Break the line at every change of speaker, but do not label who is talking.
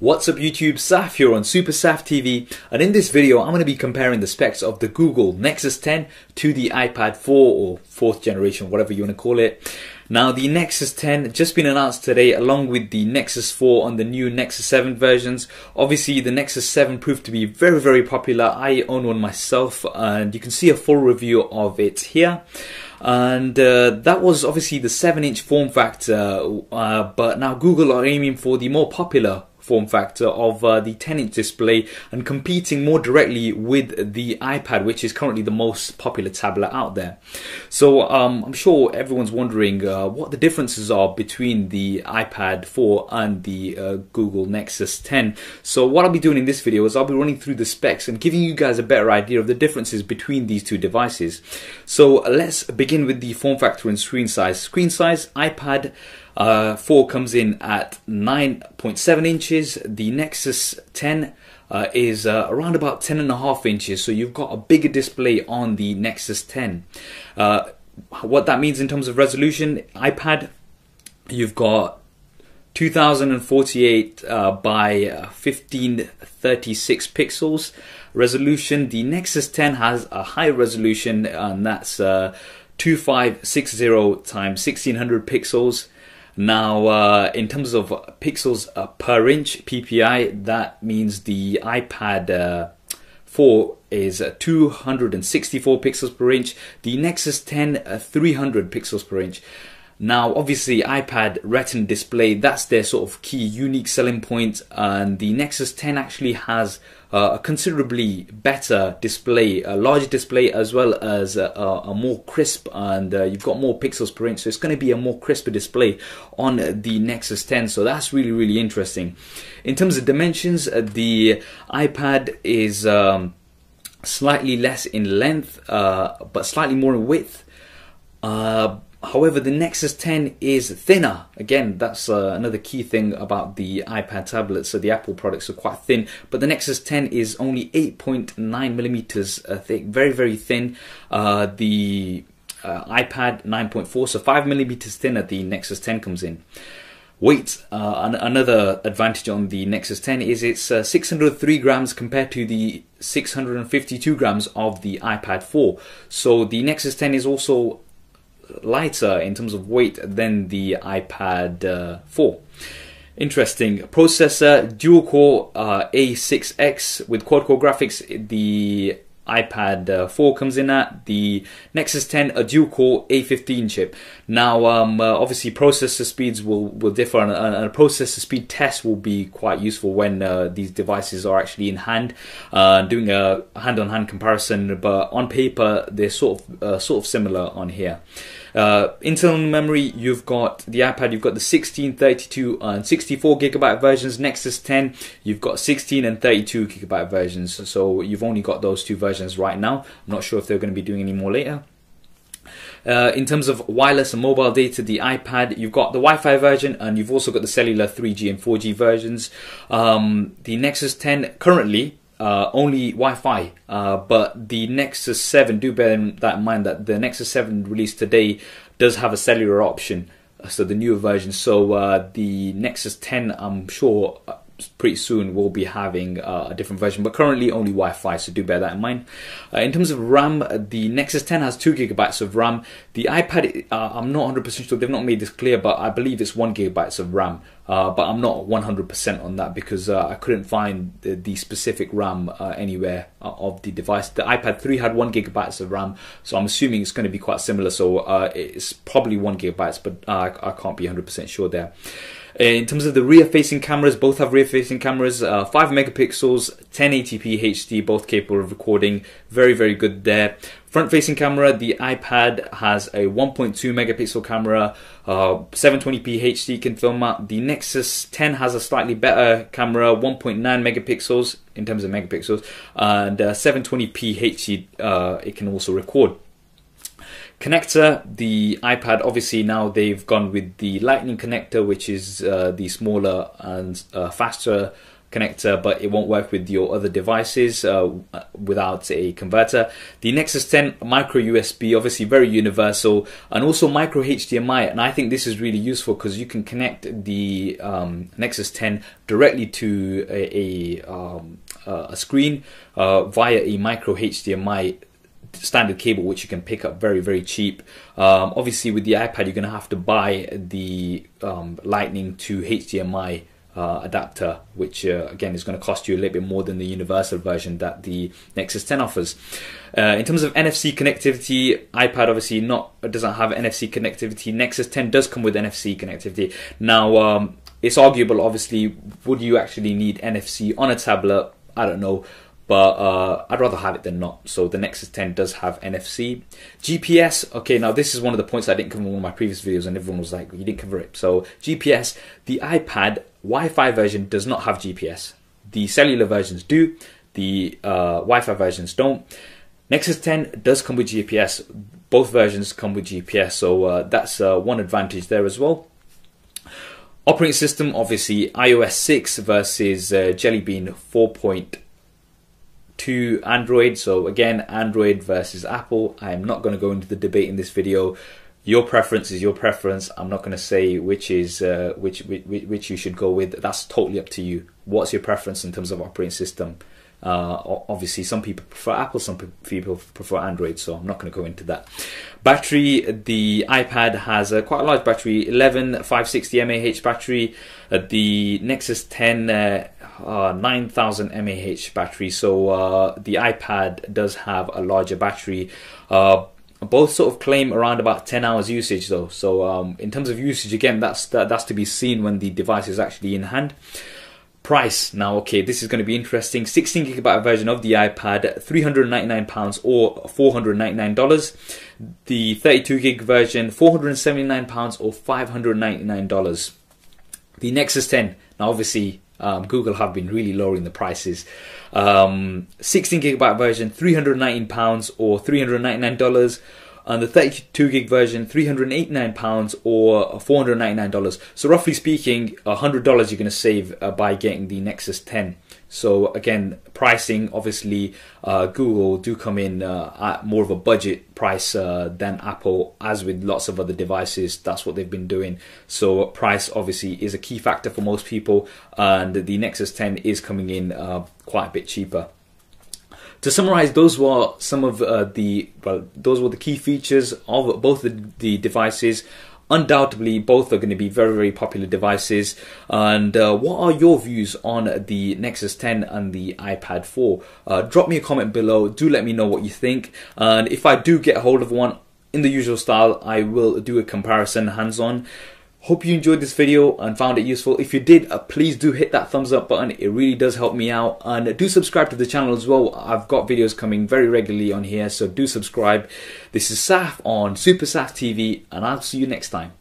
What's up YouTube, Saf here on Super Saf TV, and in this video I'm going to be comparing the specs of the Google Nexus 10 to the iPad 4 or 4th generation, whatever you want to call it. Now the Nexus 10 just been announced today along with the Nexus 4 on the new Nexus 7 versions. Obviously the Nexus 7 proved to be very popular. I own one myself and you can see a full review of it here. And that was obviously the 7-inch form factor, but now Google are aiming for the more popular form factor of the 10-inch display and competing more directly with the iPad, which is currently the most popular tablet out there. So I'm sure everyone's wondering what the differences are between the iPad 4 and the Google Nexus 10. So what I'll be doing in this video is I'll be running through the specs and giving you guys a better idea of the differences between these two devices. So let's begin with the form factor and screen size. Screen size, iPad 4 comes in at 9.7 inches. The Nexus 10 is around about 10.5 inches. So you've got a bigger display on the Nexus 10. What that means in terms of resolution, iPad, you've got 2048 by 1536 pixels resolution. The Nexus 10 has a higher resolution, and that's 2560 times 1600 pixels. Now, in terms of pixels per inch, PPI, that means the iPad 4 is 264 pixels per inch. The Nexus 10, 300 pixels per inch. Now, obviously, iPad Retina display, that's their sort of key unique selling point, and the Nexus 10 actually has a considerably better display, a larger display, as well as a more crisp, and you've got more pixels per inch, so it's going to be a more crisper display on the Nexus 10, so that's really interesting. In terms of dimensions, the iPad is slightly less in length, but slightly more in width. However, the Nexus 10 is thinner. Again, that's another key thing about the iPad tablets. So the Apple products are quite thin, but the Nexus 10 is only 8.9 millimeters thick, very thin. The iPad 9.4, so 5 millimeters thinner. The Nexus 10 comes in. Weight, another advantage on the Nexus 10 is it's 603 grams compared to the 652 grams of the iPad 4. So the Nexus 10 is also lighter in terms of weight than the iPad 4. Interesting. Processor, dual core A6X with quad core graphics. The iPad 4 comes in at. The Nexus 10, a dual core A15 chip. Now obviously processor speeds will differ, and a processor speed test will be quite useful when these devices are actually in hand, doing a hand-on-hand comparison, but on paper they're sort of similar on here. Internal memory, you've got the iPad, you've got the 16, 32 and 64 gigabyte versions. Nexus 10, you've got 16 and 32 gigabyte versions, so you've only got those two versions right now. I'm not sure if they're going to be doing any more later. In terms of wireless and mobile data, the iPad, you've got the Wi-Fi version and you've also got the cellular 3G and 4G versions. The Nexus 10 currently only Wi-Fi, but the Nexus 7, do bear that in mind that the Nexus 7 released today does have a cellular option, so the newer version. So the Nexus 10, I'm sure pretty soon we'll be having a different version, but currently only Wi-Fi, so do bear that in mind. In terms of RAM, the Nexus 10 has 2 gigabytes of RAM. The iPad, I'm not 100% sure, they've not made this clear, but I believe it's 1 gigabytes of RAM. But I'm not 100% on that because I couldn't find the specific RAM anywhere of the device. The iPad 3 had 1 gigabytes of RAM, so I'm assuming it's going to be quite similar. So it's probably 1 gigabytes, but I can't be 100% sure there. In terms of the rear-facing cameras, both have rear-facing cameras, 5 megapixels, 1080p HD, both capable of recording. Very good there. Front-facing camera, the iPad has a 1.2 megapixel camera, 720p HD can film at. The Nexus 10 has a slightly better camera, 1.9 megapixels in terms of megapixels, and 720p HD it can also record. Connector, the iPad, obviously now they've gone with the Lightning connector, which is the smaller and faster connector, but it won't work with your other devices without a converter. The Nexus 10 micro USB, obviously very universal, and also micro HDMI. And I think this is really useful because you can connect the Nexus 10 directly to a screen via a micro HDMI standard cable, which you can pick up very cheap. Obviously with the iPad you're going to have to buy the Lightning to HDMI adapter, which again is going to cost you a little bit more than the universal version that the Nexus 10 offers. In terms of NFC connectivity, iPad obviously doesn't have NFC connectivity. Nexus 10 does come with NFC connectivity. Now it's arguable, obviously, would you actually need NFC on a tablet? I don't know, but I'd rather have it than not. So the Nexus 10 does have NFC. GPS, okay, now this is one of the points I didn't cover in one of my previous videos and everyone was like, you didn't cover it. So GPS, the iPad Wi-Fi version does not have GPS. The cellular versions do, the Wi-Fi versions don't. Nexus 10 does come with GPS. Both versions come with GPS, so that's one advantage there as well. Operating system, obviously iOS 6 versus Jelly Bean 4.2 Android. So again, Android versus Apple. I'm not going to go into the debate in this video. Your preference is your preference. I'm not going to say which is which you should go with. That's totally up to you. What's your preference in terms of operating system? Obviously some people prefer Apple, some people prefer Android, so I'm not going to go into that. Battery, the iPad has quite a large battery, 560 mAh battery. The Nexus 10 9000 mAh battery, so the iPad does have a larger battery. Both sort of claim around about 10 hours usage though, so in terms of usage, again, that's to be seen when the device is actually in hand. Price, now okay, this is going to be interesting. 16GB version of the iPad, £399 or $499. The 32GB version, £479 or $599. The Nexus 10, now obviously Google have been really lowering the prices. 16GB version, £319 or $399. And the 32GB version, £389 or $499. So roughly speaking, $100 you're going to save by getting the Nexus 10. So again, pricing, obviously Google do come in at more of a budget price than Apple, as with lots of other devices. That's what they've been doing. So price obviously is a key factor for most people, and the Nexus 10 is coming in quite a bit cheaper. To summarize, those were some of those were the key features of both the devices. Undoubtedly, both are going to be very popular devices. And what are your views on the Nexus 10 and the iPad 4? Drop me a comment below. Do let me know what you think. And if I do get a hold of one, in the usual style, I will do a comparison hands-on. Hope you enjoyed this video and found it useful. If you did, please do hit that thumbs up button. It really does help me out. And do subscribe to the channel as well. I've got videos coming very regularly on here, so do subscribe. This is Saf on Super Saf TV, and I'll see you next time.